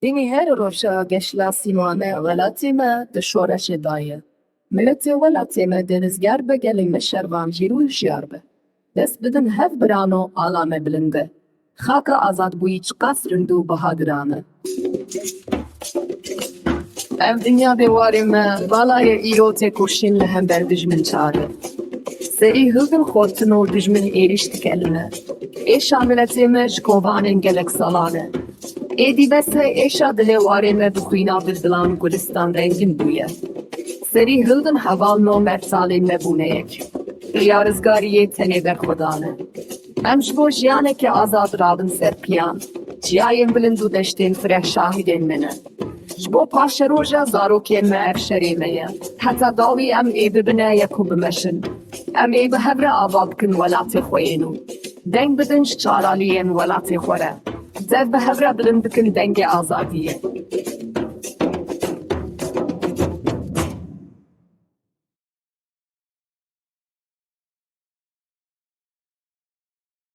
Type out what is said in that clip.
Dînî her roja geşla sîmane welatê me di şoreşê daye. Milletê welatê me dê rizgar be gelê me şervan jîr û hişyar be. Dest bidin hev birano ala me bilind e. Xaka azadbûyî çiqas rind û bihagiran e. Ev dinya dê warê me balayê îro tê koşîn li hember dijmin çare. Serî hîvin xortin û dijmin êrîş dikeline. Êşa milletê me ji kovanên gelek salan e. Êdî bes e êşa dilê warê me bi xwîna bildilan û gulistan rengîn bûye. Serî hildin heval no mersalên me bûneyek. Riya rizgariyê tenê berxwedan e. Em ji bo jiyanekê azad rabin ser piyan. Çiyayên bilind û deştên fireh şahîdên me ne. Ji bo paşeroja zarokên me ev şerê me ye. Heta dawî em ê bibine yek û bimeşin. Em ê bi hev re ava bikin welatê xwe yên û deng bidin ji çalaliyên welatê xwe re. Dev bi hev re bilind bikin dengê azadiyê.